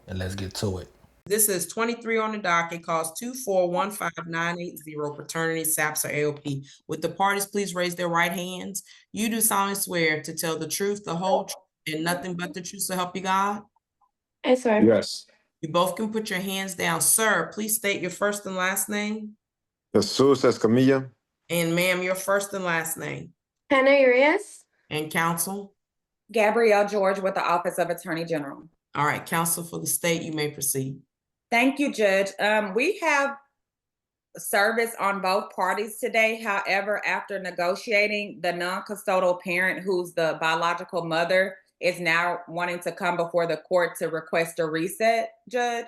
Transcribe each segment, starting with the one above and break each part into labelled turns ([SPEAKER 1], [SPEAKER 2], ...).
[SPEAKER 1] and let's get to it.
[SPEAKER 2] This is 23 on the docket, calls 2415980, paternity SAPS or AOP. Would the parties please raise their right hands? You do solemnly swear to tell the truth, the whole truth, and nothing but the truth, so help you God?
[SPEAKER 3] I swear.
[SPEAKER 4] Yes.
[SPEAKER 2] You both can put your hands down. Sir, please state your first and last name.
[SPEAKER 4] Jesus Escamilla.
[SPEAKER 2] And ma'am, your first and last name.
[SPEAKER 3] Hannah Urias.
[SPEAKER 2] And counsel?
[SPEAKER 5] Gabrielle George with the Office of Attorney General.
[SPEAKER 2] All right, counsel for the state, you may proceed.
[SPEAKER 5] Thank you, Judge. We have service on both parties today. However, after negotiating, the non-custodial parent, who's the biological mother, is now wanting to come before the court to request a reset, Judge.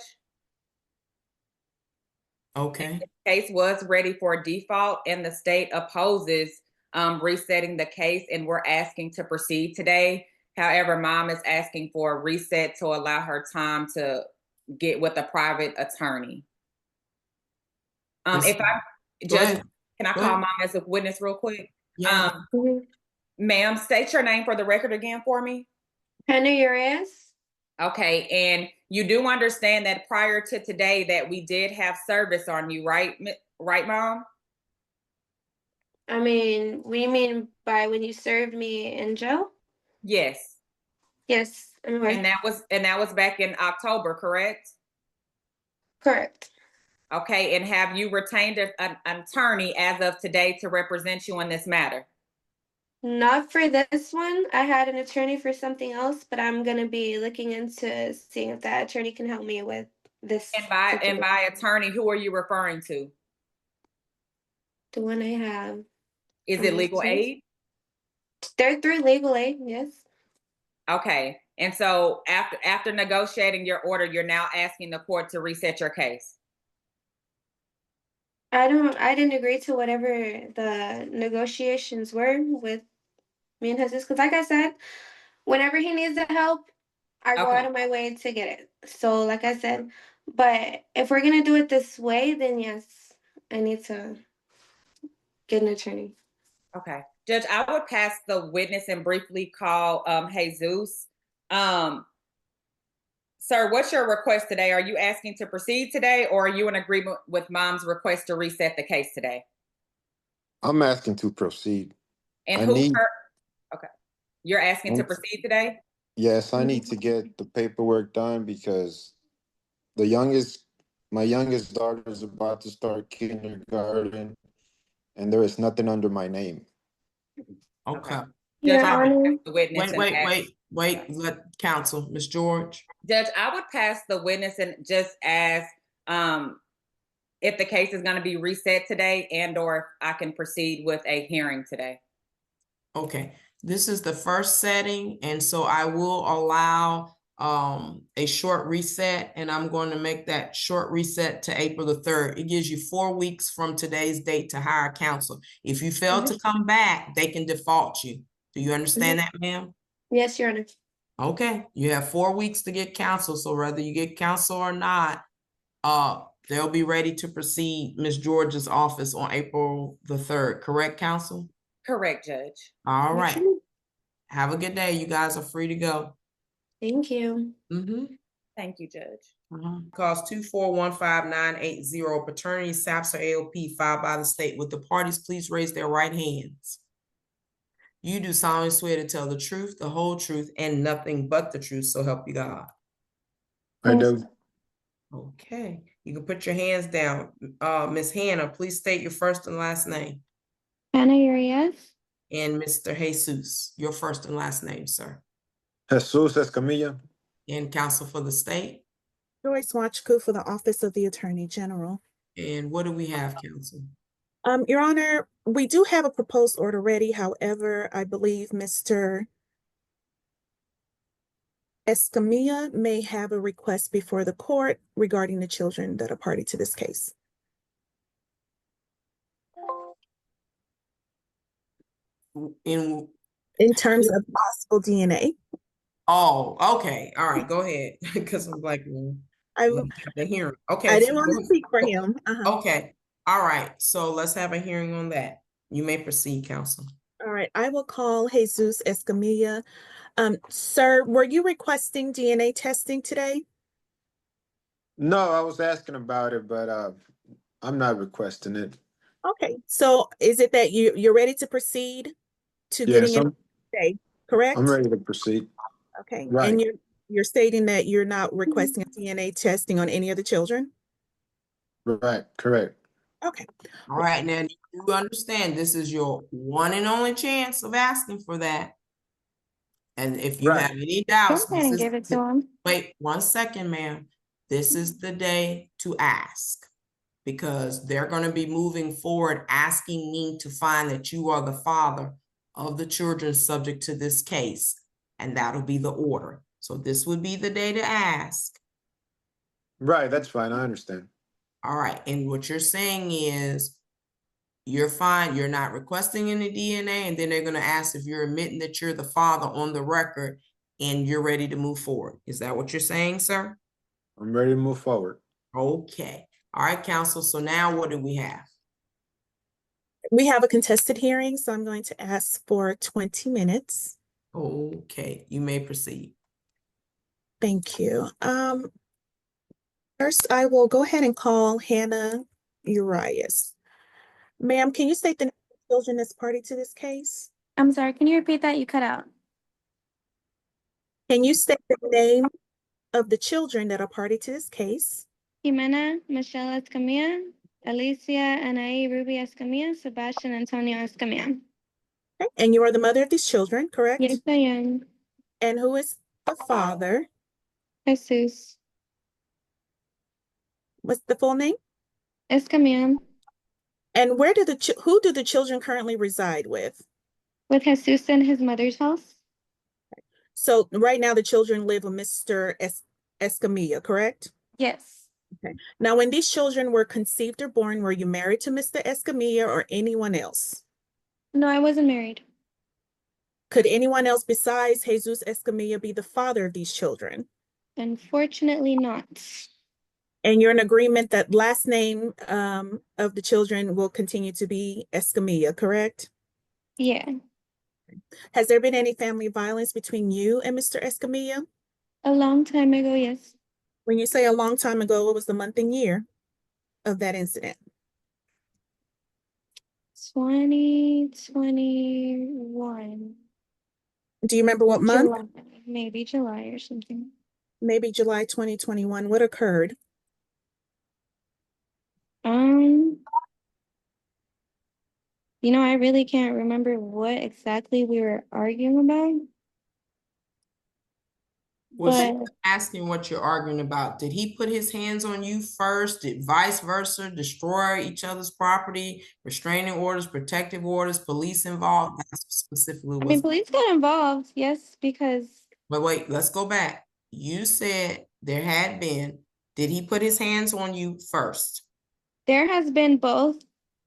[SPEAKER 2] Okay.
[SPEAKER 5] The case was ready for default, and the state opposes resetting the case, and we're asking to proceed today. However, mom is asking for a reset to allow her time to get with a private attorney. If I, Judge, can I call mom as a witness real quick?
[SPEAKER 2] Yeah.
[SPEAKER 5] Ma'am, state your name for the record again for me.
[SPEAKER 3] Hannah Urias.
[SPEAKER 5] Okay, and you do understand that prior to today that we did have service on you, right? Right, Mom?
[SPEAKER 3] I mean, what do you mean by when you served me in jail?
[SPEAKER 5] Yes.
[SPEAKER 3] Yes, I'm aware.
[SPEAKER 5] And that was back in October, correct?
[SPEAKER 3] Correct.
[SPEAKER 5] Okay, and have you retained an attorney as of today to represent you in this matter?
[SPEAKER 3] Not for this one. I had an attorney for something else, but I'm gonna be looking into seeing if that attorney can help me with this.
[SPEAKER 5] And by attorney, who are you referring to?
[SPEAKER 3] The one I have.
[SPEAKER 5] Is it legal aid?
[SPEAKER 3] They're through legal aid, yes.
[SPEAKER 5] Okay, and so after negotiating your order, you're now asking the court to reset your case.
[SPEAKER 3] I didn't agree to whatever the negotiations were with me and Jesus, because like I said, whenever he needs the help, I go out of my way to get it. So like I said, but if we're gonna do it this way, then yes, I need to get an attorney.
[SPEAKER 5] Okay. Judge, I would pass the witness and briefly call Jesus. Sir, what's your request today? Are you asking to proceed today, or are you in agreement with mom's request to reset the case today?
[SPEAKER 4] I'm asking to proceed.
[SPEAKER 5] And okay. You're asking to proceed today?
[SPEAKER 4] Yes, I need to get the paperwork done because my youngest daughter is about to start kindergarten, and there is nothing under my name.
[SPEAKER 2] Okay.
[SPEAKER 5] Judge,
[SPEAKER 2] wait, let counsel, Ms. George.
[SPEAKER 5] Judge, I would pass the witness and just ask if the case is going to be reset today and or if I can proceed with a hearing today.
[SPEAKER 2] Okay, this is the first setting, and so I will allow a short reset, and I'm going to make that short reset to April the 3rd. It gives you 4 weeks from today's date to hire counsel. If you fail to come back, they can default you. Do you understand that, ma'am?
[SPEAKER 3] Yes, Your Honor.
[SPEAKER 2] Okay, you have 4 weeks to get counsel, so whether you get counsel or not, they'll be ready to proceed Ms. George's office on April the 3rd, correct, counsel?
[SPEAKER 5] Correct, Judge.
[SPEAKER 2] All right. Have a good day. You guys are free to go.
[SPEAKER 3] Thank you.
[SPEAKER 5] Thank you, Judge.
[SPEAKER 2] Calls 2415980, paternity SAPS or AOP filed by the state. Would the parties please raise their right hands? You do solemnly swear to tell the truth, the whole truth, and nothing but the truth, so help you God.
[SPEAKER 4] I do.
[SPEAKER 2] Okay, you can put your hands down. Ms. Hannah, please state your first and last name.
[SPEAKER 3] Hannah Urias.
[SPEAKER 2] And Mr. Jesus, your first and last name, sir.
[SPEAKER 4] Jesus Escamilla.
[SPEAKER 2] And counsel for the state.
[SPEAKER 6] Joyce Watchku for the Office of the Attorney General.
[SPEAKER 2] And what do we have, counsel?
[SPEAKER 6] Your Honor, we do have a proposed order ready. However, I believe Mr. Escamilla may have a request before the court regarding the children that are party to this case. In terms of possible DNA.
[SPEAKER 2] Oh, okay. All right, go ahead. Because I'm like, the hearing. Okay.
[SPEAKER 6] I didn't want to speak for him.
[SPEAKER 2] Okay. All right. So let's have a hearing on that. You may proceed, counsel.
[SPEAKER 6] All right. I will call Jesus Escamilla. Sir, were you requesting DNA testing today?
[SPEAKER 4] No, I was asking about it, but I'm not requesting it.
[SPEAKER 6] Okay, so is it that you're ready to proceed to getting
[SPEAKER 4] Yes,
[SPEAKER 6] an today, correct?
[SPEAKER 4] I'm ready to proceed.
[SPEAKER 6] Okay,
[SPEAKER 4] Right.
[SPEAKER 6] and you're stating that you're not requesting a DNA testing on any of the children?
[SPEAKER 4] Right. Correct.
[SPEAKER 6] Okay,
[SPEAKER 2] All right, now you understand this is your one and only chance of asking for that. And if you
[SPEAKER 4] Right.
[SPEAKER 2] have any
[SPEAKER 3] Go
[SPEAKER 2] doubts,
[SPEAKER 3] ahead
[SPEAKER 2] this
[SPEAKER 3] and
[SPEAKER 2] is,
[SPEAKER 3] give it to him.
[SPEAKER 2] wait 1 second, ma'am. This is the day to ask, because they're going to be moving forward asking me to find that you are the father of the children subject to this case, and that'll be the order. So this would be the day to ask.
[SPEAKER 4] Right. That's fine. I understand.
[SPEAKER 2] All right, and what you're saying is you're fine, you're not requesting any DNA, and then they're going to ask if you're admitting that you're the father on the record and you're ready to move forward. Is that what you're saying, sir?
[SPEAKER 4] I'm ready to move forward.
[SPEAKER 2] Okay. All right, counsel. So now what do we have?
[SPEAKER 6] we have a contested hearing, so I'm going to ask for 20 minutes.
[SPEAKER 2] Okay, you may proceed.
[SPEAKER 6] Thank you. First, I will go ahead and call Hannah Urias. Ma'am, can you state the name of the children that's party to this case?
[SPEAKER 3] I'm sorry, can you repeat that? You cut out.
[SPEAKER 6] Can you state the name of the children that are party to this case?
[SPEAKER 3] Jimena Michelle Escamilla, Alicia Anaí Ruby Escamilla, Sebastian Antonio Escamilla.
[SPEAKER 6] Okay, and you are the mother of these children, correct?
[SPEAKER 3] Yes, I am.
[SPEAKER 6] And who is the father?
[SPEAKER 3] Jesus
[SPEAKER 6] What's the full name?
[SPEAKER 3] Escamilla.
[SPEAKER 6] And where do who do the children currently reside with?
[SPEAKER 3] With Jesus in his mother's house?
[SPEAKER 6] So right now the children live with Mr. Escamilla, correct?
[SPEAKER 3] Yes.
[SPEAKER 6] Okay. Now, when these children were conceived or born, were you married to Mr. Escamilla or anyone else?
[SPEAKER 3] No, I wasn't married.
[SPEAKER 6] Could anyone else besides Jesus Escamilla be the father of these children?
[SPEAKER 3] Unfortunately not.
[SPEAKER 6] And you're in agreement that last name of the children will continue to be Escamilla, correct?
[SPEAKER 3] Yeah.
[SPEAKER 6] Has there been any family violence between you and Mr. Escamilla?
[SPEAKER 3] A long time ago, yes.
[SPEAKER 6] When you say a long time ago, what was the month and year of that incident?
[SPEAKER 3] 2021.
[SPEAKER 6] Do you remember what month?
[SPEAKER 3] July, maybe July or something.
[SPEAKER 6] Maybe July 2021. What occurred?
[SPEAKER 3] I really can't remember what exactly we were arguing about.
[SPEAKER 2] Was
[SPEAKER 3] But
[SPEAKER 2] asking what you're arguing about. Did he put his hands on you first? Did vice versa destroy each other's property, restraining orders, protective orders, police involved? That's specifically
[SPEAKER 3] I mean,
[SPEAKER 2] was.
[SPEAKER 3] police got involved, yes, because
[SPEAKER 2] But wait, let's go back. You said there had been, did he put his hands on you first?
[SPEAKER 3] there has been both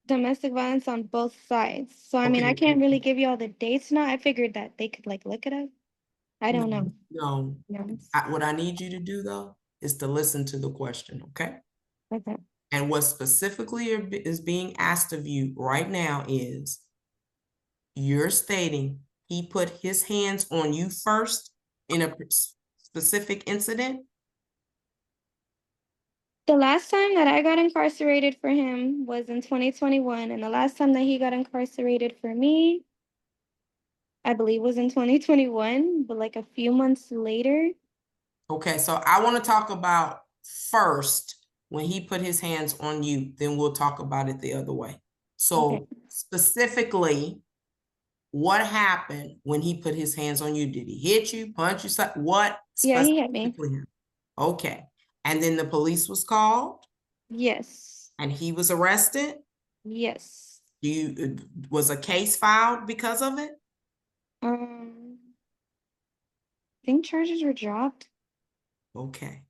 [SPEAKER 3] domestic violence on both sides. So I mean, I
[SPEAKER 2] Okay.
[SPEAKER 3] can't really give you all the dates now. I figured that they could look it up. I don't know.
[SPEAKER 2] No.
[SPEAKER 3] Yes.
[SPEAKER 2] What I need you to do though is to listen to the question, okay?
[SPEAKER 3] Okay.
[SPEAKER 2] And what specifically is being asked of you right now is you're stating he put his hands on you first in a specific incident?
[SPEAKER 3] The last time that I got incarcerated for him was in 2021, and the last time that he got incarcerated for me, I believe was in 2021, but like a few months later.
[SPEAKER 2] Okay, so I want to talk about first when he put his hands on you, then we'll talk about it the other way. So
[SPEAKER 3] Okay.
[SPEAKER 2] specifically, what happened when he put his hands on you? Did he hit you, punch you, what?
[SPEAKER 3] Yeah, he hit me.
[SPEAKER 2] Okay. And then the police was called
[SPEAKER 3] Yes.
[SPEAKER 2] and he was arrested?
[SPEAKER 3] Yes.
[SPEAKER 2] Was a case filed because of it?
[SPEAKER 3] I think charges were dropped.
[SPEAKER 2] Okay.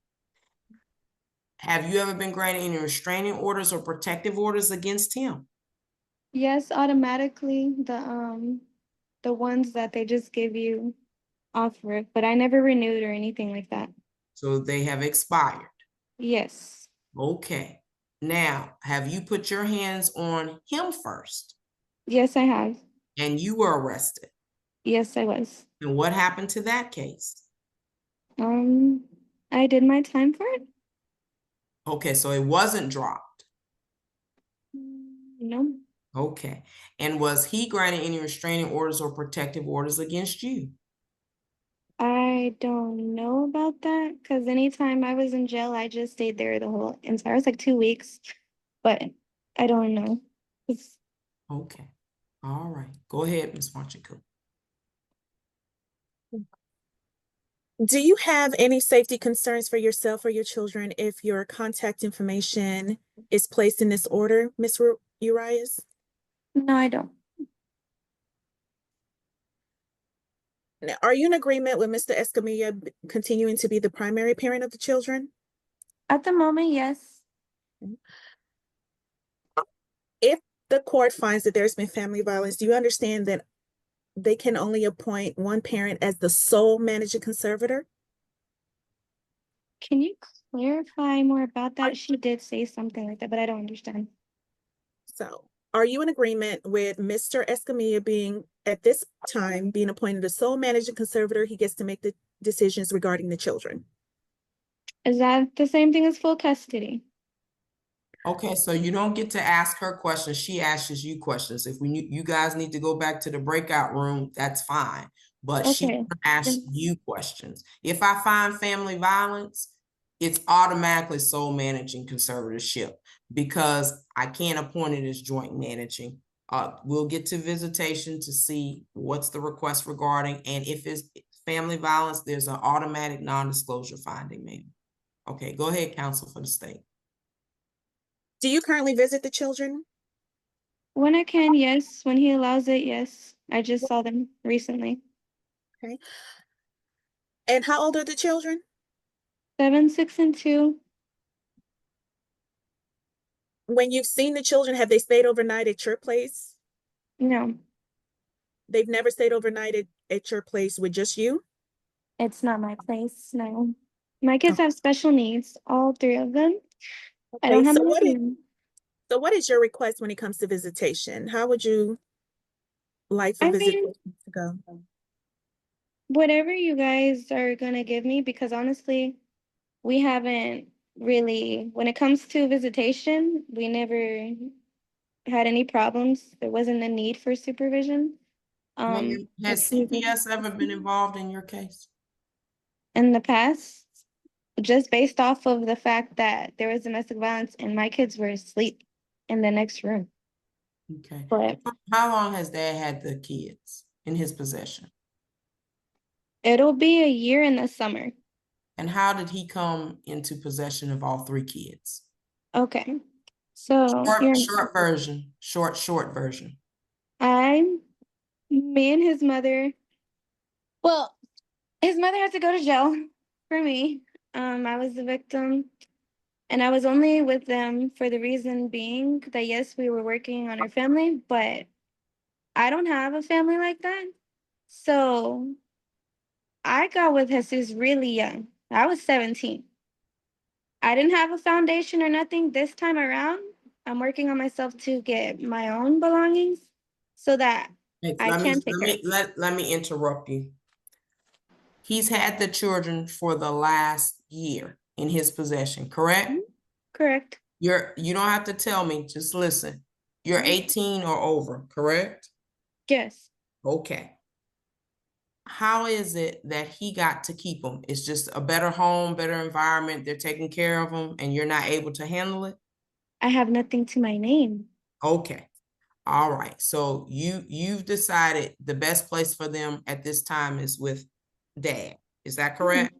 [SPEAKER 2] Have you ever been granted any restraining orders or protective orders against him?
[SPEAKER 3] Yes, automatically the ones that they just give you offer, but I never renewed or anything like that.
[SPEAKER 2] So they have expired.
[SPEAKER 3] Yes.
[SPEAKER 2] Okay. Now, have you put your hands on him first?
[SPEAKER 3] Yes, I have.
[SPEAKER 2] And you were arrested?
[SPEAKER 3] Yes, I was.
[SPEAKER 2] And what happened to that case?
[SPEAKER 3] I did my time for it.
[SPEAKER 2] Okay, so it wasn't dropped.
[SPEAKER 3] No,
[SPEAKER 2] Okay. And was he granted any restraining orders or protective orders against you?
[SPEAKER 3] I don't know about that because anytime I was in jail, I just stayed there the whole entire. It was like 2 weeks, but I don't know. It's-
[SPEAKER 2] Okay. All right. Go ahead, Ms. Marchico.
[SPEAKER 6] Do you have any safety concerns for yourself or your children if your contact information is placed in this order, Ms. Urias?
[SPEAKER 3] No, I don't.
[SPEAKER 6] Now, are you in agreement with Mr. Escamilla continuing to be the primary parent of the children?
[SPEAKER 3] At the moment, yes.
[SPEAKER 6] If the court finds that there's been family violence, do you understand that they can only appoint one parent as the sole managing conservator?
[SPEAKER 3] Can you clarify more about that? She did say something like that, but I don't understand.
[SPEAKER 6] So, are you in agreement with Mr. Escamilla being, at this time, being appointed the sole managing conservator? He gets to make the decisions regarding the children.
[SPEAKER 3] Is that the same thing as full custody?
[SPEAKER 2] Okay, so you don't get to ask her questions. She asks you questions. If you guys need to go back to the breakout room, that's fine. But she
[SPEAKER 3] Okay.
[SPEAKER 2] asks you questions. If I find family violence, it's automatically sole managing conservatorship because I can't appoint it as joint managing. We'll get to visitation to see what's the request regarding, and if it's family violence, there's an automatic non-disclosure finding, ma'am. Okay, go ahead, counsel for the state.
[SPEAKER 6] Do you currently visit the children?
[SPEAKER 3] When I can, yes. When he allows it, yes. I just saw them recently.
[SPEAKER 6] Okay. And how old are the children?
[SPEAKER 3] 7, 6, and 2.
[SPEAKER 6] When you've seen the children, have they stayed overnight at your place?
[SPEAKER 3] No,
[SPEAKER 6] They've never stayed overnight at your place with just you?
[SPEAKER 3] it's not my place. No. My kids have special needs, all 3 of them. I don't have
[SPEAKER 6] so
[SPEAKER 3] my
[SPEAKER 6] what is,
[SPEAKER 3] own.
[SPEAKER 6] so what is your request when it comes to visitation? How would you like for
[SPEAKER 3] I mean,
[SPEAKER 6] visitation to go?
[SPEAKER 3] whatever you guys are gonna give me, because honestly, we haven't really, when it comes to visitation, we never had any problems. There wasn't a need for supervision.
[SPEAKER 2] Ma'am, has CPS ever been involved in your case?
[SPEAKER 3] In the past, just based off of the fact that there was domestic violence and my kids were asleep in the next room.
[SPEAKER 2] Okay.
[SPEAKER 3] But
[SPEAKER 2] How long has Dad had the kids in his possession?
[SPEAKER 3] it'll be a year in the summer.
[SPEAKER 2] And how did he come into possession of all 3 kids?
[SPEAKER 3] Okay. So here,
[SPEAKER 2] Short version. Short version.
[SPEAKER 3] me and his mother, well, his mother had to go to jail for me. I was the victim. And I was only with them for the reason being that, yes, we were working on our family, but I don't have a family like that. So I got with Jesus really young. I was 17. I didn't have a foundation or nothing. This time around, I'm working on myself to get my own belongings so that I can take care of it.
[SPEAKER 2] Let me interrupt you. He's had the children for the last year in his possession, correct?
[SPEAKER 3] Correct.
[SPEAKER 2] You don't have to tell me, just listen. You're 18 or over, correct?
[SPEAKER 3] Yes.
[SPEAKER 2] Okay. How is it that he got to keep them? It's just a better home, better environment. They're taking care of them and you're not able to handle it?
[SPEAKER 3] I have nothing to my name.
[SPEAKER 2] Okay. All right. So you've decided the best place for them at this time is with Dad. Is that correct?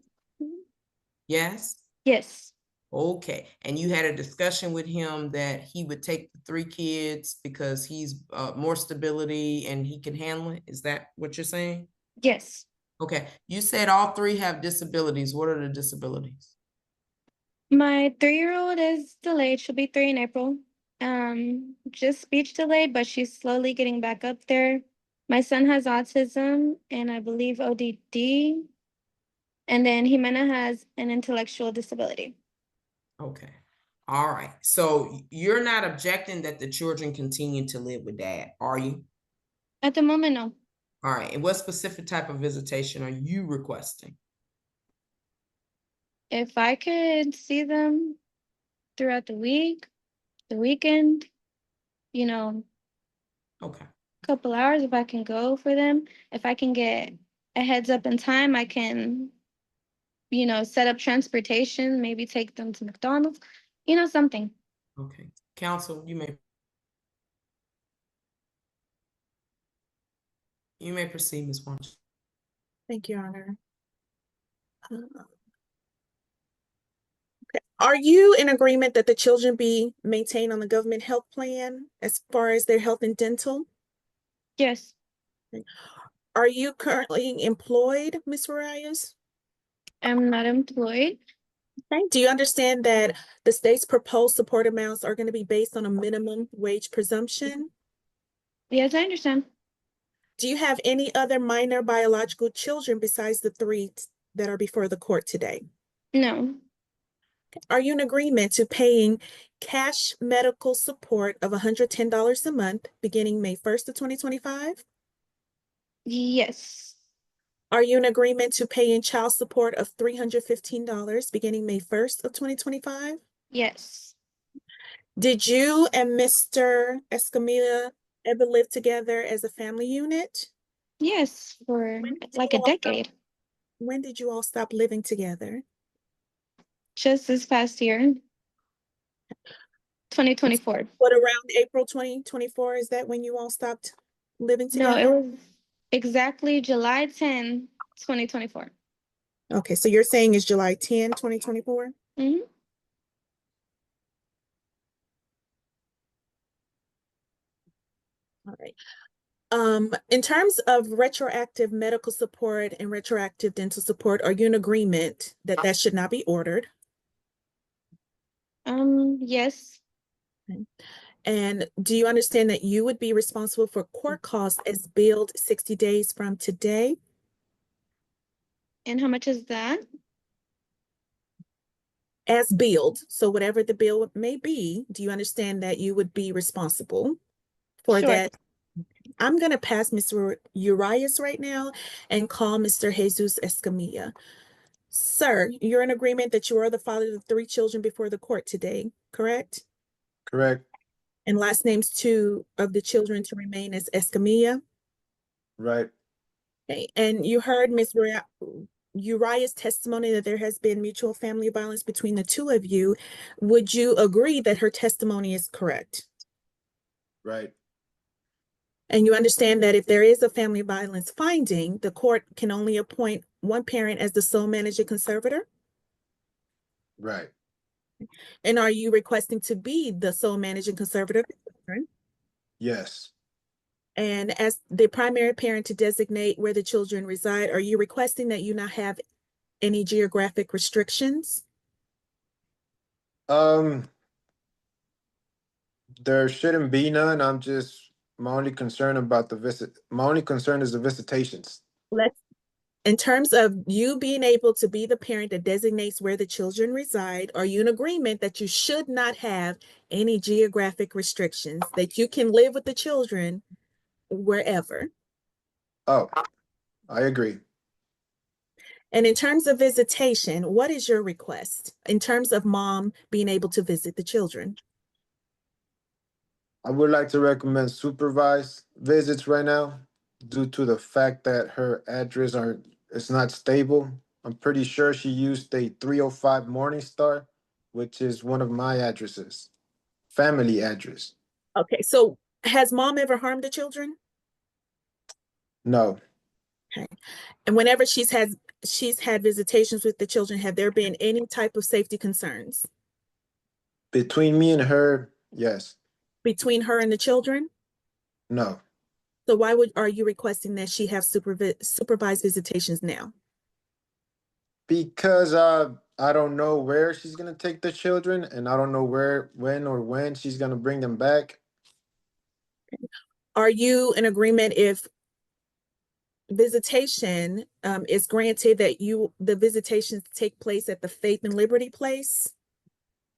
[SPEAKER 2] Yes?
[SPEAKER 3] Yes.
[SPEAKER 2] Okay. And you had a discussion with him that he would take the 3 kids because he's more stability and he can handle it. Is that what you're saying?
[SPEAKER 3] Yes.
[SPEAKER 2] Okay. You said all 3 have disabilities. What are the disabilities?
[SPEAKER 3] My 3-year-old is delayed. She'll be 3 in April. Just speech delayed, but she's slowly getting back up there. My son has autism and I believe ODD. And then Jimena has an intellectual disability.
[SPEAKER 2] Okay. All right. So you're not objecting that the children continue to live with Dad, are you?
[SPEAKER 3] At the moment, no.
[SPEAKER 2] All right. And what specific type of visitation are you requesting?
[SPEAKER 3] If I could see them throughout the week, the weekend, you know,
[SPEAKER 2] Okay,
[SPEAKER 3] a couple hours if I can go for them. If I can get a heads up in time, I can, set up transportation, maybe take them to McDonald's, something.
[SPEAKER 2] okay. Counsel, you may proceed, Ms. Wunsch.
[SPEAKER 6] Thank you, Your Honor. Are you in agreement that the children be maintained on the government health plan as far as their health and dental?
[SPEAKER 3] Yes,
[SPEAKER 6] Are you currently employed, Ms. Arias?
[SPEAKER 3] I'm not employed.
[SPEAKER 6] Okay. Do you understand that the state's proposed support amounts are going to be based on a minimum wage presumption?
[SPEAKER 3] Yes, I understand.
[SPEAKER 6] Do you have any other minor biological children besides the three that are before the court today?
[SPEAKER 3] No.
[SPEAKER 6] Are you in agreement to paying cash medical support of $110 a month beginning May 1st of 2025?
[SPEAKER 3] Yes.
[SPEAKER 6] Are you in agreement to paying child support of $315 beginning May 1st of 2025?
[SPEAKER 3] Yes.
[SPEAKER 6] Did you and Mr. Escamilla ever live together as a family unit?
[SPEAKER 3] Yes, for
[SPEAKER 6] When did
[SPEAKER 3] like
[SPEAKER 6] you
[SPEAKER 3] a
[SPEAKER 6] all stop-
[SPEAKER 3] decade.
[SPEAKER 6] When did you all stop living together?
[SPEAKER 3] Just this past year, 2024.
[SPEAKER 6] What, around April 2024? Is that when you all stopped living
[SPEAKER 3] No, it
[SPEAKER 6] together?
[SPEAKER 3] was exactly July 10, 2024.
[SPEAKER 6] Okay, so you're saying it's July 10, 2024?
[SPEAKER 3] Mm-hmm.
[SPEAKER 6] All right. In terms of retroactive medical support and retroactive dental support, are you in agreement that that should not be ordered?
[SPEAKER 3] Yes.
[SPEAKER 6] And do you understand that you would be responsible for court costs as billed 60 days from today?
[SPEAKER 3] And how much is that?
[SPEAKER 6] As billed, so whatever the bill may be, do you understand that you would be responsible for
[SPEAKER 3] Sure.
[SPEAKER 6] that? I'm going to pass Mr. Urias right now and call Mr. Jesus Escamilla. Sir, you're in agreement that you are the father of the three children before the court today, correct?
[SPEAKER 4] Correct.
[SPEAKER 6] And last names two of the children to remain as Escamilla.
[SPEAKER 4] Right.
[SPEAKER 6] Okay. And you heard Ms. Uriah's testimony that there has been mutual family violence between the two of you. Would you agree that her testimony is correct?
[SPEAKER 4] Right.
[SPEAKER 6] And you understand that if there is a family violence finding, the court can only appoint one parent as the sole managing conservator?
[SPEAKER 4] Right.
[SPEAKER 6] And are you requesting to be the sole managing conservator?
[SPEAKER 4] Yes.
[SPEAKER 6] And as the primary parent to designate where the children reside, are you requesting that you not have any geographic restrictions?
[SPEAKER 4] There shouldn't be none. My only concern is the visitations.
[SPEAKER 6] In terms of you being able to be the parent that designates where the children reside, are you in agreement that you should not have any geographic restrictions, that you can live with the children wherever?
[SPEAKER 4] Oh, I agree.
[SPEAKER 6] And in terms of visitation, what is your request in terms of mom being able to visit the children?
[SPEAKER 4] I would like to recommend supervised visits right now due to the fact that her address is not stable. I'm pretty sure she used a 305 Morningstar, which is one of my addresses, family address.
[SPEAKER 6] Okay, so has mom ever harmed the children?
[SPEAKER 4] No,
[SPEAKER 6] Okay. And whenever she's had visitations with the children, have there been any type of safety concerns
[SPEAKER 4] between me and her, yes.
[SPEAKER 6] between her and the children?
[SPEAKER 4] No,
[SPEAKER 6] So why are you requesting that she have supervised visitations now?
[SPEAKER 4] because I don't know where she's gonna take the children, and I don't know when she's gonna bring them back.
[SPEAKER 6] Are you in agreement if visitation is granted that the visitations take place at the Faith and Liberty place?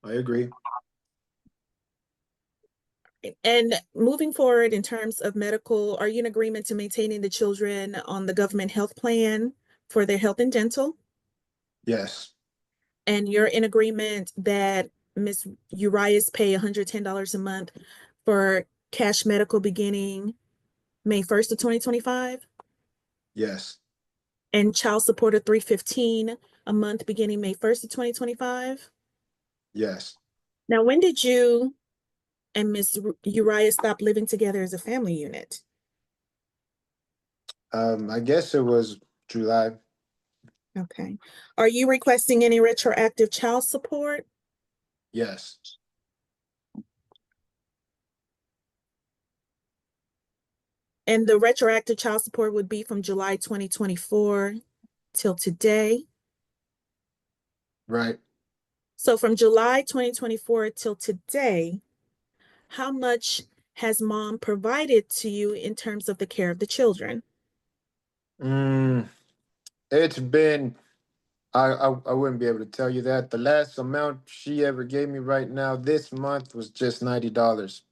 [SPEAKER 4] I agree.
[SPEAKER 6] And moving forward in terms of medical, are you in agreement to maintaining the children on the government health plan for their health and dental?
[SPEAKER 4] Yes.
[SPEAKER 6] And you're in agreement that Ms. Urias pay $110 a month for cash medical beginning May 1st of 2025?
[SPEAKER 4] Yes.
[SPEAKER 6] And child support of $315 a month beginning May 1st of 2025?
[SPEAKER 4] Yes.
[SPEAKER 6] Now, when did you and Ms. Uriah stop living together as a family unit?
[SPEAKER 4] I guess it was July.
[SPEAKER 6] Okay. Are you requesting any retroactive child support?
[SPEAKER 4] Yes.
[SPEAKER 6] And the retroactive child support would be from July 2024 till today.
[SPEAKER 4] Right.
[SPEAKER 6] So from July 2024 till today, how much has mom provided to you in terms of the care of the children?
[SPEAKER 4] It's been, I wouldn't be able to tell you that. The last amount she ever gave me right now this month was just $90.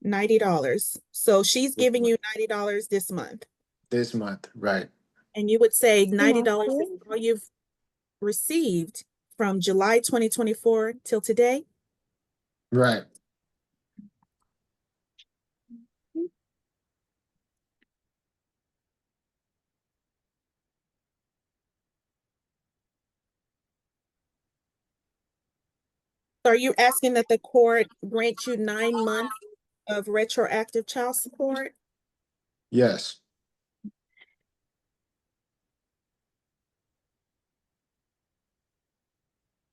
[SPEAKER 6] $90. So she's giving you $90 this month.
[SPEAKER 4] This month, right.
[SPEAKER 6] And you would say $90 is
[SPEAKER 3] Okay.
[SPEAKER 6] all you've received from July 2024 till today?
[SPEAKER 4] Right.
[SPEAKER 6] So are you asking that the court grant you 9 months of retroactive child support?
[SPEAKER 4] Yes.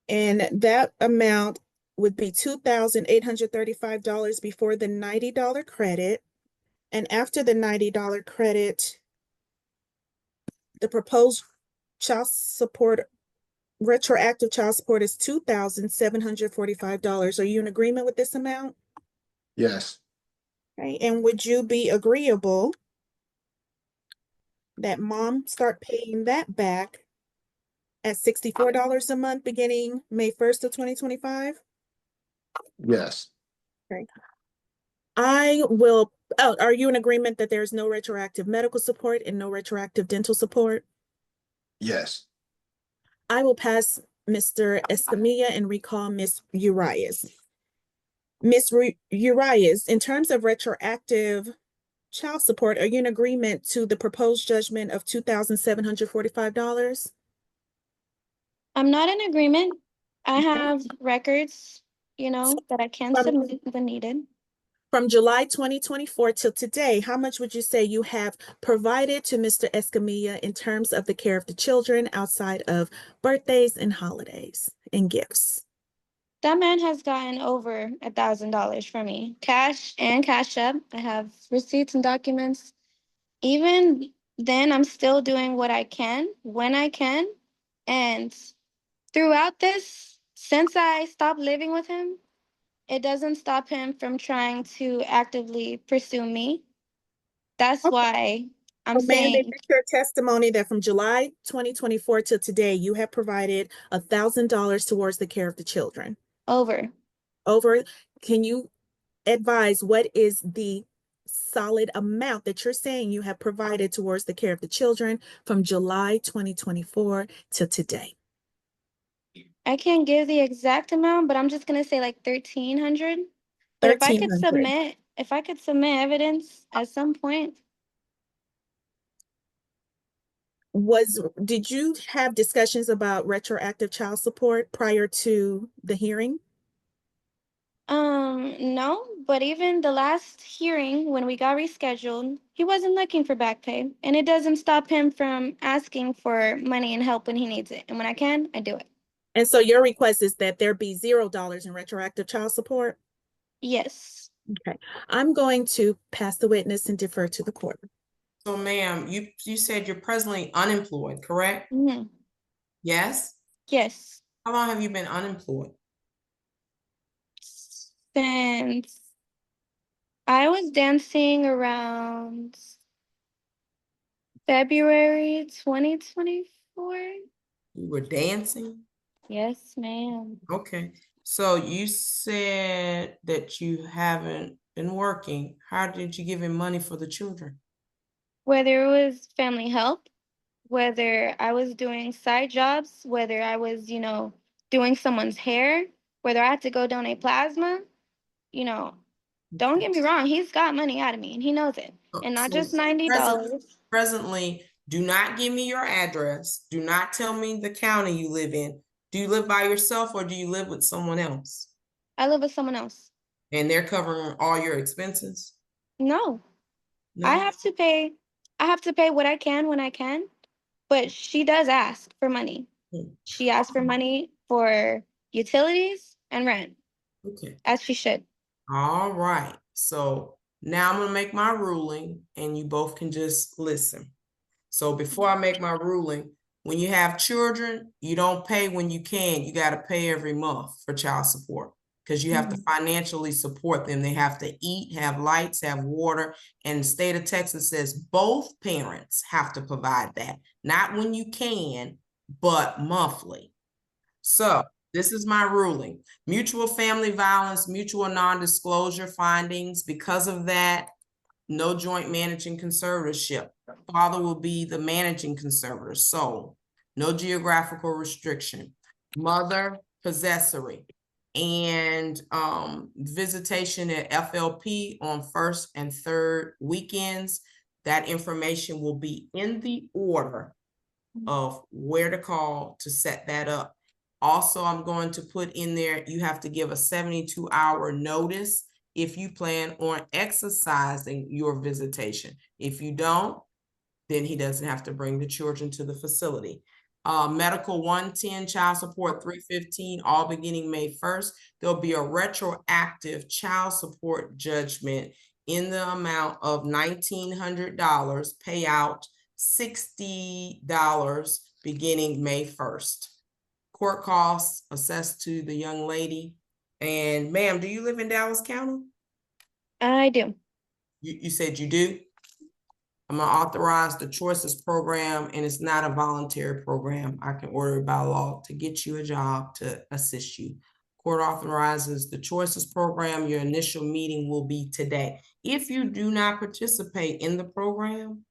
[SPEAKER 6] And that amount would be $2,835 before the $90 credit. And after the $90 credit, the proposed child support, retroactive child support is $2,745. Are you in agreement with this amount?
[SPEAKER 4] Yes.
[SPEAKER 6] Okay. And would you be agreeable that mom start paying that back at $64 a month beginning May 1st of 2025?
[SPEAKER 4] Yes.
[SPEAKER 6] Okay. I will, oh, are you in agreement that there's no retroactive medical support and no retroactive dental support?
[SPEAKER 4] Yes.
[SPEAKER 6] I will pass Mr. Escamilla and recall Ms. Urias. Ms. Urias, in terms of retroactive child support, are you in agreement to the proposed judgment of $2,745?
[SPEAKER 3] I'm not in agreement. I have records, that I can submit when needed.
[SPEAKER 6] From July 2024 till today, how much would you say you have provided to Mr. Escamilla in terms of the care of the children outside of birthdays and holidays and gifts?
[SPEAKER 3] That man has gotten over $1,000 from me, cash and cash up. I have receipts and documents. Even then, I'm still doing what I can when I can. And throughout this, since I stopped living with him, it doesn't stop him from trying to actively pursue me. That's
[SPEAKER 6] Okay.
[SPEAKER 3] why I'm
[SPEAKER 6] So, ma'am, is
[SPEAKER 3] saying
[SPEAKER 6] it your testimony that from July 2024 till today, you have provided $1,000 towards the care of the children?
[SPEAKER 3] over.
[SPEAKER 6] Over, can you advise what is the solid amount that you're saying you have provided towards the care of the children from July 2024 till today?
[SPEAKER 3] I can't give the exact amount, but I'm just gonna say like 1,300. But if I could
[SPEAKER 6] 1,300.
[SPEAKER 3] submit evidence at some point,
[SPEAKER 6] Did you have discussions about retroactive child support prior to the hearing?
[SPEAKER 3] no. But even the last hearing when we got rescheduled, he wasn't looking for back pay, and it doesn't stop him from asking for money and help when he needs it. And when I can, I do it.
[SPEAKER 6] And so your request is that there be $0 in retroactive child support?
[SPEAKER 3] Yes.
[SPEAKER 6] Okay, I'm going to pass the witness and defer to the court.
[SPEAKER 2] So ma'am, you said you're presently unemployed, correct?
[SPEAKER 3] Mm-hmm.
[SPEAKER 2] Yes?
[SPEAKER 3] Yes.
[SPEAKER 2] How long have you been unemployed?
[SPEAKER 3] Since I was dancing around February 2024.
[SPEAKER 2] You were dancing?
[SPEAKER 3] Yes, ma'am.
[SPEAKER 2] Okay. So you said that you haven't been working. How did you give him money for the children?
[SPEAKER 3] Whether it was family help, whether I was doing side jobs, whether I was, doing someone's hair, whether I had to go donate plasma, you know, don't get me wrong, he's got money out of me and he knows it. And not
[SPEAKER 2] So
[SPEAKER 3] just $90.
[SPEAKER 2] Presently, do not give me your address. Do not tell me the county you live in. Do you live by yourself or do you live with someone else?
[SPEAKER 3] I live with someone else.
[SPEAKER 2] And they're covering all your expenses?
[SPEAKER 3] No.
[SPEAKER 2] No?
[SPEAKER 3] I have to pay what I can when I can, but she does ask for money. She asks for money for utilities and rent,
[SPEAKER 2] Okay.
[SPEAKER 3] as she should.
[SPEAKER 2] All right. So now I'm going to make my ruling and you both can just listen. So before I make my ruling, when you have children, you don't pay when you can. You got to pay every month for child support because you have to financially support them. They have to eat, have lights, have water. And the state of Texas says both parents have to provide that. Not when you can, but monthly. So this is my ruling. Mutual family violence, mutual non-disclosure findings. Because of that, no joint managing conservatorship. Father will be the managing conservator. So no geographical restriction. Mother, possessory. And visitation at FLP on first and third weekends. That information will be in the order of where to call to set that up. Also, I'm going to put in there, you have to give a 72-hour notice if you plan on exercising your visitation. If you don't, then he doesn't have to bring the children to the facility. Medical 110, child support 315, all beginning May 1st. There'll be a retroactive child support judgment in the amount of $1,900, payout $60 beginning May 1st. Court costs assessed to the young lady. And ma'am, do you live in Dallas County?
[SPEAKER 3] I do.
[SPEAKER 2] You said you do? I'm gonna authorize the Choices program, and it's not a voluntary program. I can order it by law to get you a job to assist you. Court authorizes the Choices program. Your initial meeting will be today. If you do not participate in the program,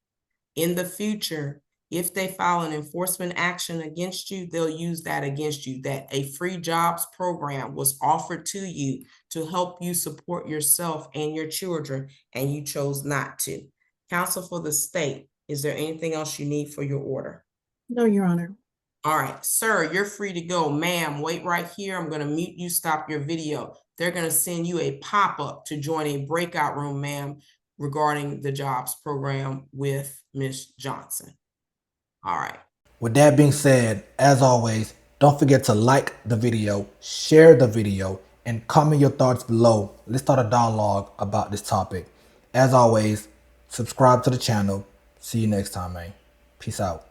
[SPEAKER 2] in the future, if they file an enforcement action against you, they'll use that against you, that a free jobs program was offered to you to help you support yourself and your children, and you chose not to. Counsel for the state, is there anything else you need for your order?
[SPEAKER 6] No, Your Honor.
[SPEAKER 2] All right, sir, you're free to go. Ma'am, wait right here. I'm going to mute you, stop your video. They're going to send you a pop-up to join a breakout room, ma'am, regarding the jobs program with Ms. Johnson. All right.
[SPEAKER 1] With that being said, as always, don't forget to like the video, share the video, and comment your thoughts below. Let's start a dialogue about this topic. As always, subscribe to the channel. See you next time, man. Peace out.